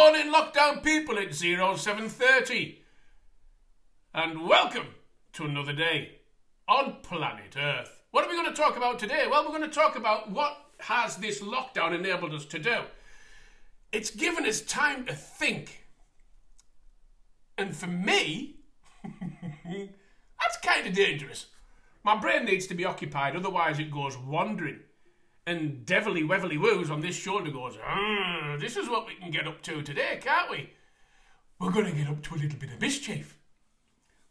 morning, lockdown people. It's 0730. And welcome to another day on planet Earth. What are we going to talk about today? Well, we're going to talk about what has this lockdown enabled us to do. It's given us time to think. And for me, that's kind of dangerous. My brain needs to be occupied, otherwise it goes wandering. And devilly wevilly woos on this shoulder goes, this is what we can get up to today, can't we? We're going to get up to a little bit of mischief.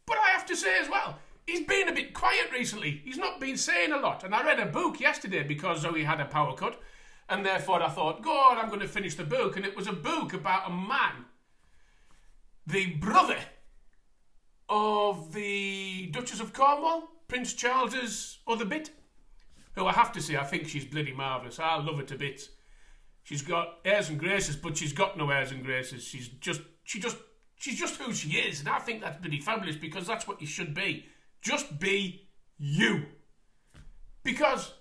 But I have to say as well, he's been a bit quiet recently. He's not been saying a lot. And I read a book yesterday because Zoe had a power cut. And therefore I thought, God, I'm going to finish the book. And it was a book about a man, the brother of the Duchess of Cornwall, Prince Charles's other bit, who I have to say, I think she's bloody marvellous. I love her to bits. She's got airs and graces, but she's got no airs and graces. She's just who she is, and I think that's bloody fabulous because that's what you should be. Just be you. Because,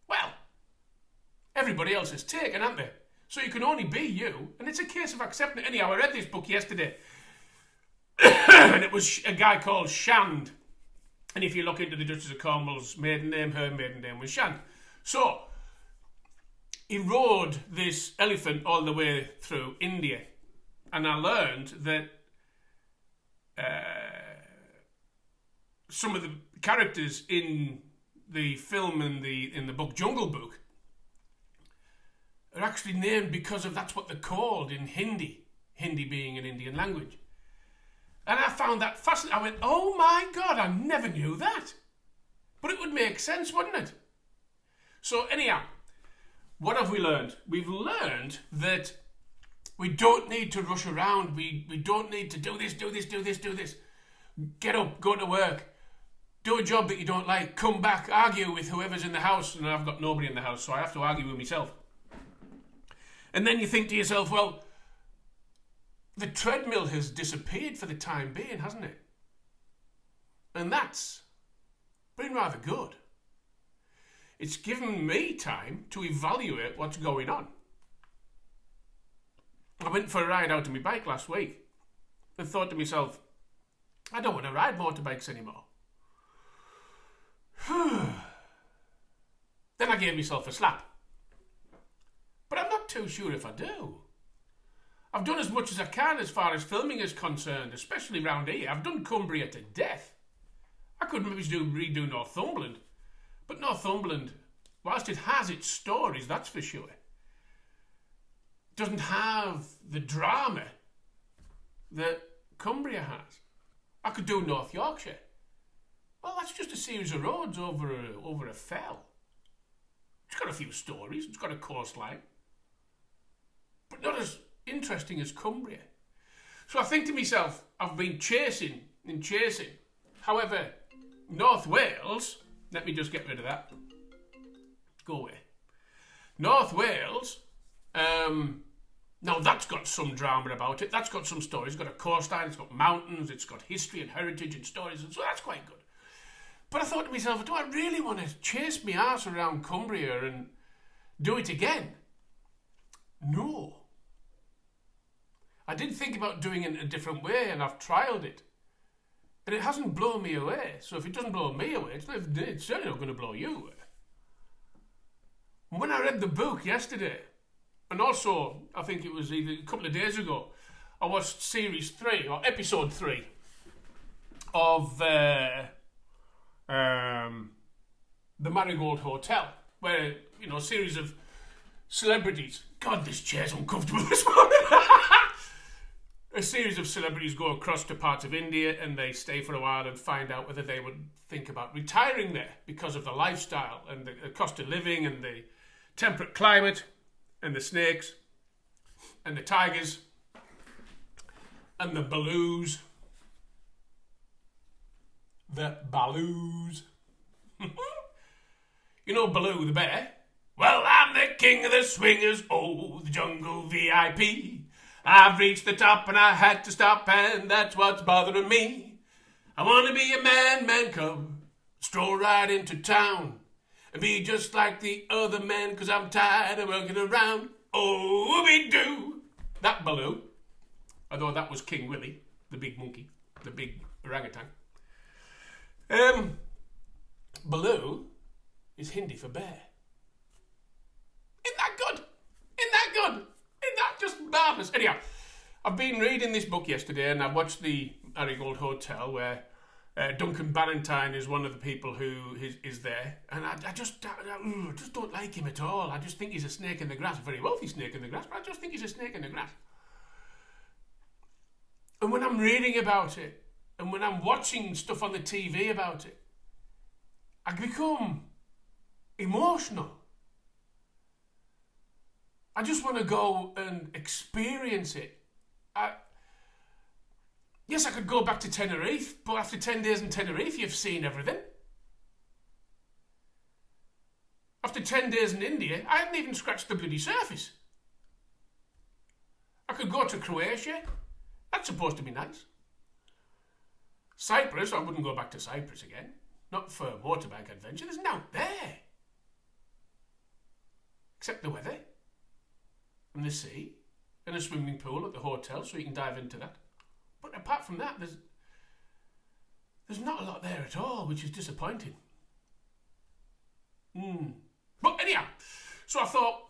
well, everybody else is taken, aren't they? So you can only be you, and it's a case of accepting it. Anyhow, I read this book yesterday, and it was a guy called Shand. And if you look into the Duchess of Cornwall's maiden name, her maiden name was Shand. So, he rode this elephant all the way through India. And I learned that some of the characters in the film and in the book Jungle Book are actually named because of that's what they're called in Hindi. Hindi being an Indian language. And I found that fascinating. I went, oh my God, I never knew that. But it would make sense, wouldn't it? So anyhow, what have we learned? We've learned that we don't need to rush around. We don't need to do this. Get up, go to work, do a job that you don't like, come back, argue with whoever's in the house. And I've got nobody in the house, so I have to argue with myself. And then you think to yourself, well, the treadmill has disappeared for the time being, hasn't it? And that's been rather good. It's given me time to evaluate what's going on. I went for a ride out on my bike last week and thought to myself, I don't want to ride motorbikes anymore. Then I gave myself a slap. But I'm not too sure if I do. I've done as much as I can as far as filming is concerned, especially round here. I've done Cumbria to death. I could maybe redo Northumberland. But Northumberland, whilst it has its stories, that's for sure, doesn't have the drama that Cumbria has. I could do North Yorkshire. Well, that's just a series of roads over a fell. It's got a few stories. It's got a coastline. But not as interesting as Cumbria. So I think to myself, I've been chasing. However, North Wales, let me just get rid of that. Go away. North Wales, now that's got some drama about it. That's got some stories. It's got a coastline, it's got mountains, it's got history and heritage and stories, and so that's quite good. But I thought to myself, do I really want to chase my arse around Cumbria and do it again? No. I did think about doing it in a different way, and I've trialled it. And it hasn't blown me away. So if it doesn't blow me away, it's certainly not going to blow you away. When I read the book yesterday, and also, I think it was either a couple of days ago, I watched series 3, or episode 3, of the Marigold Hotel, where, a series of celebrities... God, this chair's uncomfortable this morning. A series of celebrities go across to parts of India and they stay for a while and find out whether they would think about retiring there because of the lifestyle and the cost of living and the temperate climate and the snakes and the tigers and the baloos. The baloos. You know Baloo the bear? Well, I'm the king of the swingers, oh, the jungle VIP. I've reached the top and I had to stop, and that's what's bothering me. I want to be a man cub, stroll right into town, and be just like the other men, 'cause I'm tired of working around. Oh, whoopie-doo. That Baloo. although that was King Willie, the big monkey, the big orangutan. Baloo is Hindi for bear. Isn't that good? Isn't that good? Isn't that just marvellous? Anyhow, I've been reading this book yesterday and I watched the Marigold Hotel where Duncan Barrentine is one of the people who is there, and I just don't like him at all. I just think he's a snake in the grass, a very wealthy snake in the grass, but I just think he's a snake in the grass. And when I'm reading about it, and when I'm watching stuff on the TV about it, I become emotional. I just want to go and experience it. Yes, I could go back to Tenerife, but after 10 days in Tenerife, you've seen everything. After 10 days in India, I hadn't even scratched the bloody surface. I could go to Croatia. That's supposed to be nice. Cyprus, I wouldn't go back to Cyprus again. Not for a motorbike adventure. There's nothing there. Except the weather. And the sea. And a swimming pool at the hotel so you can dive into that. But apart from that, there's not a lot there at all, which is disappointing. But anyhow, so I thought,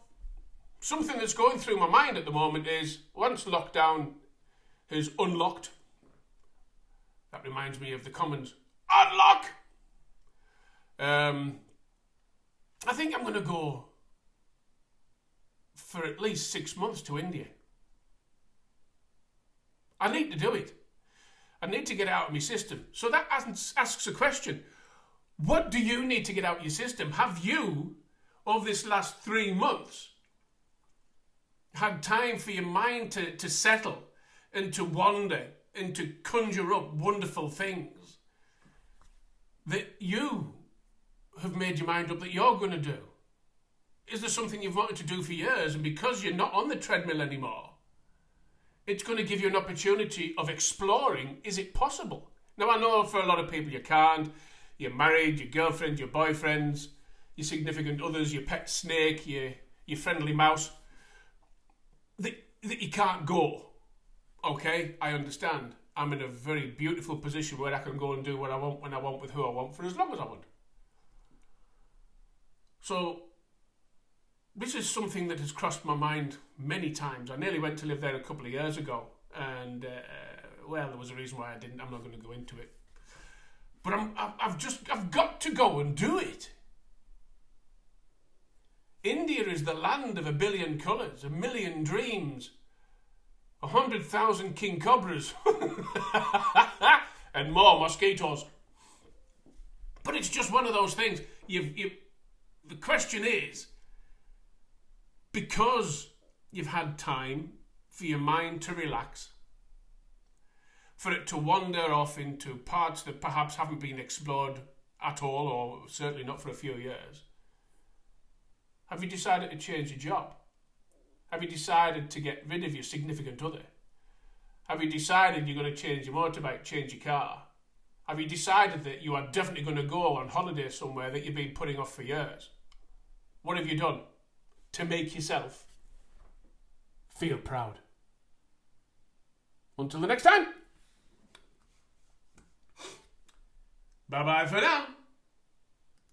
something that's going through my mind at the moment is, once lockdown is unlocked, that reminds me of the Commons, unlock! I think I'm going to go for at least 6 months to India. I need to do it. I need to get out of my system. So that asks a question. What do you need to get out of your system? Have you, over this last 3 months, had time for your mind to settle and to wander and to conjure up wonderful things that you have made your mind up that you're going to do? Is there something you've wanted to do for years, and because you're not on the treadmill anymore, it's going to give you an opportunity of exploring, is it possible? Now, I know for a lot of people you can't. You're married, your girlfriend, your boyfriends, your significant others, your pet snake, your friendly mouse, that you can't go. Okay, I understand. I'm in a very beautiful position where I can go and do what I want, when I want, with who I want, for as long as I want. So, this is something that has crossed my mind many times. I nearly went to live there a couple of years ago, and well, there was a reason why I didn't. I'm not going to go into it, but I've got to go and do it. India is the land of 1 billion colours, 1 million dreams, 100,000 king cobras, and more mosquitoes. But it's just one of those things. The question is, because you've had time for your mind to relax, for it to wander off into parts that perhaps haven't been explored at all, or certainly not for a few years, have you decided to change your job? Have you decided to get rid of your significant other? Have you decided you're going to change your motorbike, change your car? Have you decided that you are definitely going to go on holiday somewhere that you've been putting off for years? What have you done to make yourself feel proud? Until the next time. Bye-bye for now.